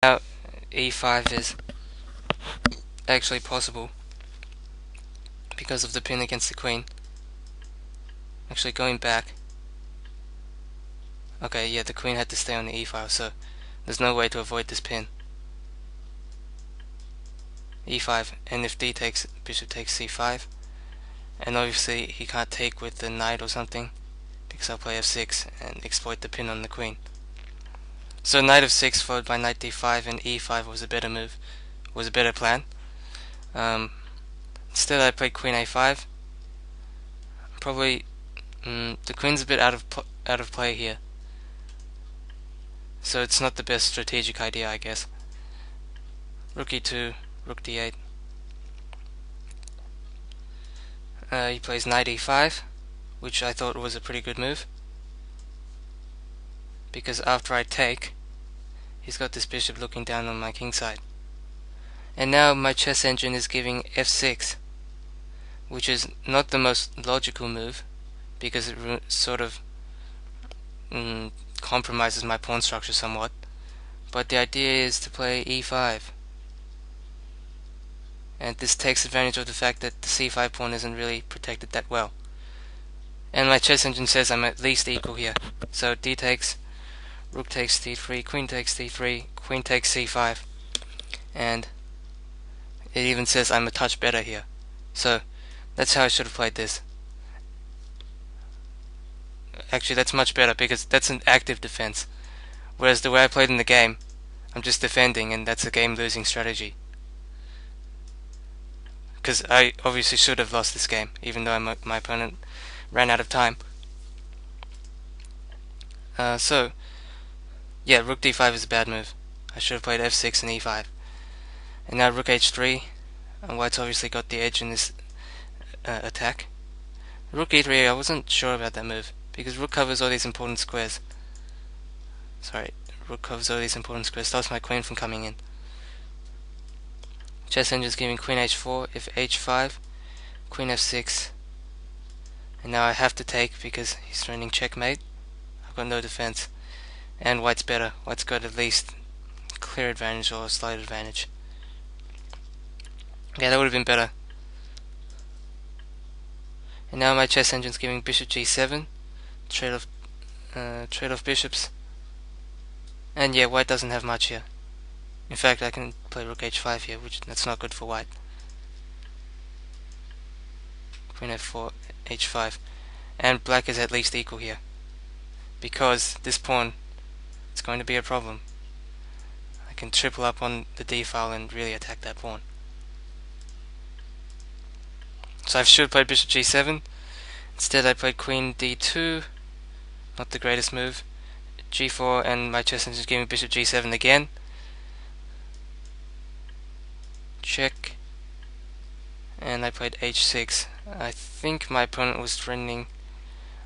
Now e5 is actually possible because of the pin against the queen. Actually, going back, okay, yeah, the queen had to stay on the e file, so there's no way to avoid this pin. e5, and if d takes, bishop takes c5, and obviously he can't take with the knight or something, because I'll play f6 and exploit the pin on the queen. So knight f6 followed by knight d5 and e5 was a better move, was a better plan. Instead I played queen a5. Probably the queen's a bit out of play here, so it's not the best strategic idea, I guess. Rook e2, rook d8. He plays knight e5, which I thought was a pretty good move, because after I take, he's got this bishop looking down on my king side. And now my chess engine is giving f6, which is not the most logical move, because it sort of compromises my pawn structure somewhat. But the idea is to play e5, and this takes advantage of the fact that the c5 pawn isn't really protected that well. And my chess engine says I'm at least equal here. So d takes, rook takes d3, queen takes d3, queen takes c5, and it even says I'm a touch better here. So that's how I should have played this. Actually, that's much better, because that's an active defense, whereas the way I played in the game, I'm just defending, and that's a game-losing strategy. Because I obviously should have lost this game, even though my opponent ran out of time. So, yeah, rook d5 is a bad move. I should have played f6 and e5. And now rook h3, and white's obviously got the edge in this attack. Rook e3, I wasn't sure about that move, because rook covers all these important squares. Rook covers all these important squares, stops my queen from coming in. Chess engine's giving queen h4, if h5, queen f6, and now I have to take because he's threatening checkmate. I've got no defense, and white's better. White's got at least clear advantage or a slight advantage. Yeah, that would have been better. And now my chess engine's giving bishop g7, trade off bishops, and yeah, white doesn't have much here. In fact, I can play rook h5 here, which that's not good for white. Queen f4, h5, and black is at least equal here, because this pawn is going to be a problem. I can triple up on the d file and really attack that pawn. So I should have played bishop g7. Instead I played queen d2, not the greatest move. g4, and my chess engine is giving bishop g7 again. Check, and I played h6. I think my opponent was threatening,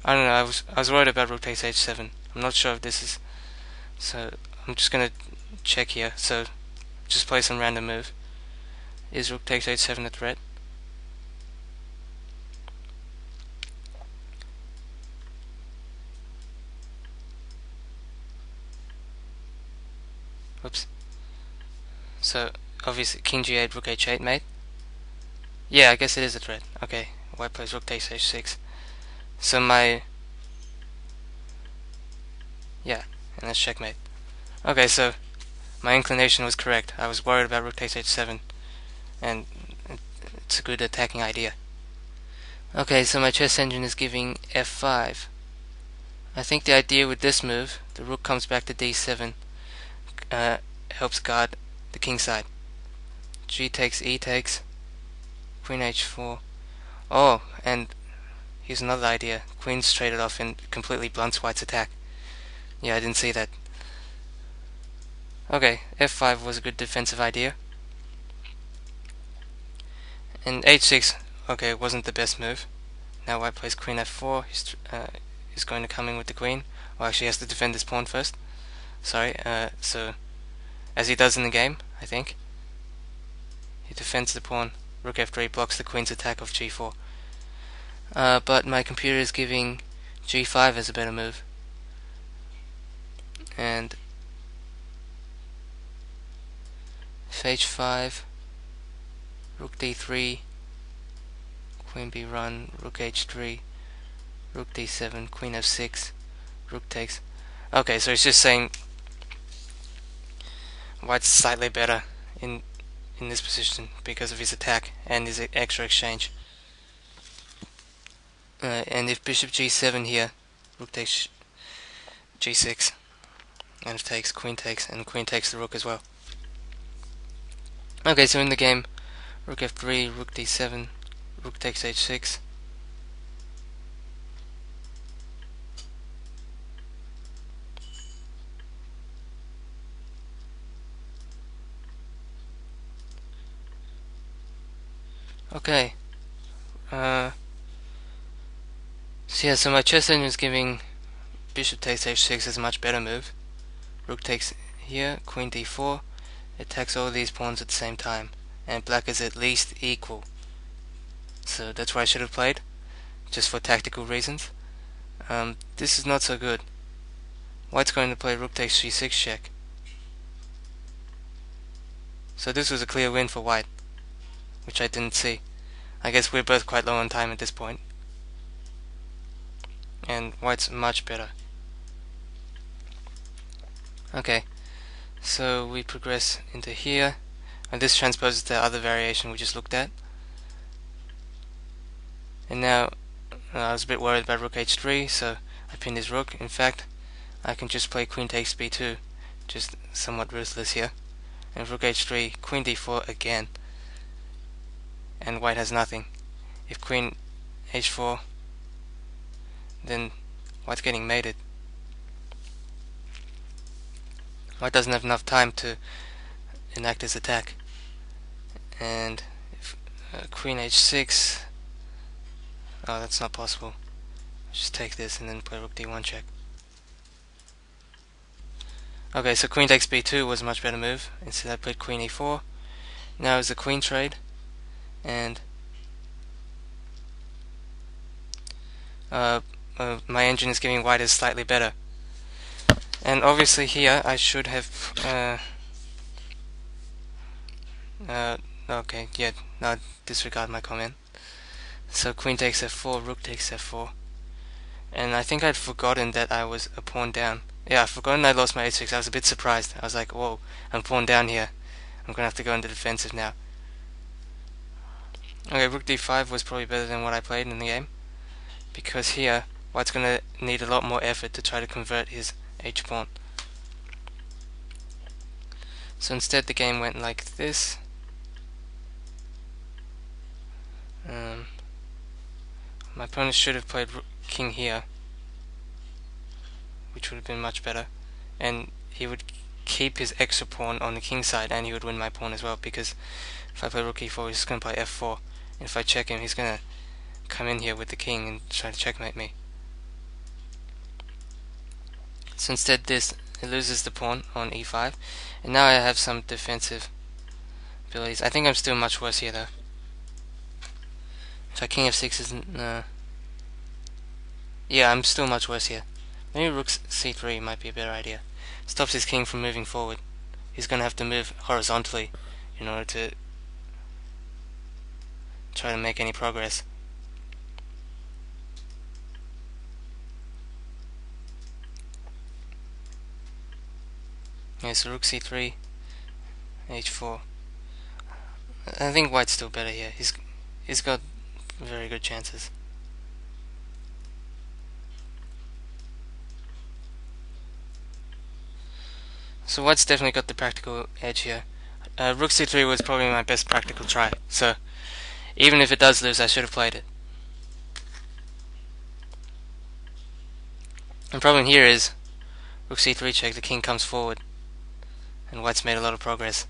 I don't know, I was worried about rook takes h7. I'm not sure if this is, so I'm just gonna check here. So just play some random move. Is rook takes h7 a threat? Oops. So obviously king g8, rook h8 mate. Yeah, I guess it is a threat. Okay, white plays rook takes h6. So yeah, and that's checkmate. Okay, so my inclination was correct. I was worried about rook takes h7, and it's a good attacking idea. Okay, so my chess engine is giving f5. I think the idea with this move, the rook comes back to d7, helps guard the king side. G takes, E takes, queen h4. Oh, and here's another idea. Queen's traded off and completely blunts white's attack. Yeah, I didn't see that. Okay, f5 was a good defensive idea. And h6, okay, wasn't the best move. Now white plays queen f4. He's going to come in with the queen. Well, actually, he has to defend his pawn first. Sorry, so as he does in the game, I think. He defends the pawn. Rook f3 blocks the queen's attack of g4. But my computer is giving g5 as a better move. And if h5, rook d3, queen b run, rook h3, rook d7, queen f6, rook takes. Okay, so it's just saying white's slightly better in this position because of his attack and his extra exchange. And if bishop g7 here, rook takes g6, and if takes, queen takes, and queen takes the rook as well. Okay, so in the game, rook f3, rook d7, rook takes h6. Okay. So my chess engine is giving bishop takes h6 as a much better move. Rook takes here, queen d4, attacks all these pawns at the same time, and black is at least equal. So that's why I should have played, just for tactical reasons. This is not so good. White's going to play rook takes g6 check. So this was a clear win for white, which I didn't see. I guess we're both quite low on time at this point, and white's much better. Okay, so we progress into here, and this transposes the other variation we just looked at. And now I was a bit worried about rook h3, so I pinned his rook. In fact, I can just play queen takes b2, just somewhat ruthless here. And rook h3, queen d4 again, and white has nothing. If queen h4, then white's getting mated. White doesn't have enough time to enact his attack. And if queen h6, oh, that's not possible. Just take this and then play rook d1 check. Okay, so queen takes b2 was a much better move. Instead I played queen e4. Now is the queen trade, and my engine is giving white is slightly better. And obviously here I should have okay, yeah, no, disregard my comment. So queen takes f4, rook takes f4, and I think I'd forgotten that I was a pawn down. Yeah, I'd forgotten I lost my h6. I was a bit surprised. I was like, whoa, I'm pawn down here. I'm gonna have to go into defensive now. Okay, rook d5 was probably better than what I played in the game, because here white's gonna need a lot more effort to try to convert his h pawn. So instead the game went like this. My opponent should have played king here, which would have been much better, and he would keep his extra pawn on the king side, and he would win my pawn as well, because if I play rook e4 he's going to play f4, and if I check him he's going to come in here with the king and try to checkmate me. So instead it loses the pawn on e5, and now I have some defensive abilities. I think I'm still much worse here though. So king f6 isn't yeah, I'm still much worse here. Maybe rook c3 might be a better idea. Stops his king from moving forward. He's going to have to move horizontally in order to try to make any progress. Yeah, so rook c3, h4. I think white's still better here. He's got very good chances. So white's definitely got the practical edge here. Rook c3 was probably my best practical try, so even if it does lose, I should have played it. The problem here is rook c3 check, the king comes forward, and white's made a lot of progress.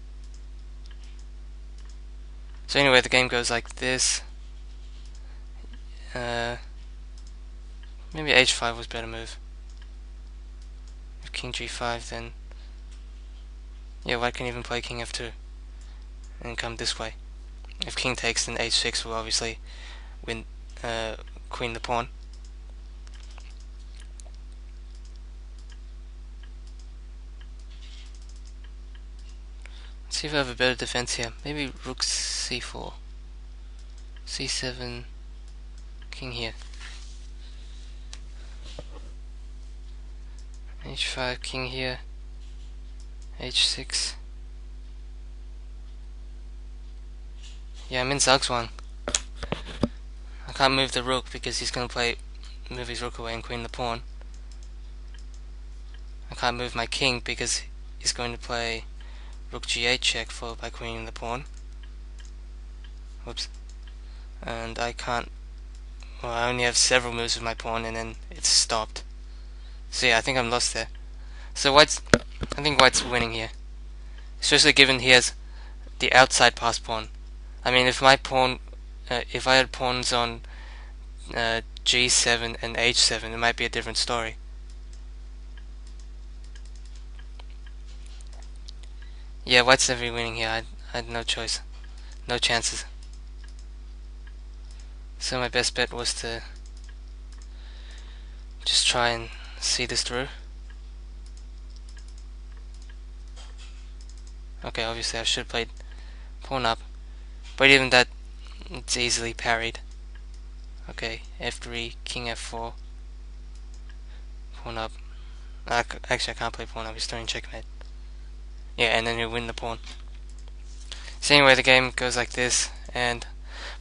So anyway, the game goes like this. Maybe h5 was a better move. If king g5, then yeah, white can even play king f2 and come this way. If king takes, then h6 will obviously win, queen the pawn. Let's see if I have a better defense here. Maybe rook c4, c7, king here, h5, king here, h6. Yeah, I'm in Zugzwang. I can't move the rook because he's gonna move his rook away and queen the pawn. I can't move my king because he's going to play rook g8 check followed by queening the pawn. Whoops. And I can't. Well, I only have several moves with my pawn and then it's stopped. So yeah, I think I'm lost there. So I think White's winning here, especially given he has the outside pass pawn. I mean, if my pawn, if I had pawns on g7 and h7, it might be a different story. Yeah, White's definitely winning here. I had no choice, no chances. So my best bet was to just try and see this through. Okay, obviously I should have played pawn up, but even that, it's easily parried. Okay, f3, king f4, pawn up. Actually, I can't play pawn up, he's throwing checkmate. Yeah, and then he'll win the pawn. So anyway, the game goes like this, and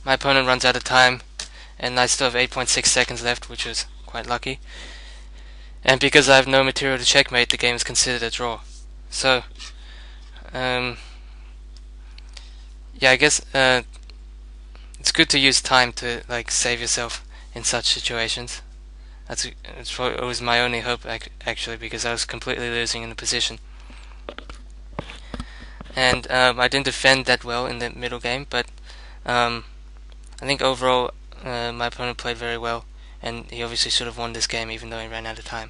my opponent runs out of time, and I still have 8.6 seconds left, which was quite lucky. And because I have no material to checkmate, the game is considered a draw. So, yeah, I guess it's good to use time to save yourself in such situations. It was my only hope actually, because I was completely losing in the position. And I didn't defend that well in the middle game, but I think overall my opponent played very well, and he obviously should have won this game even though he ran out of time.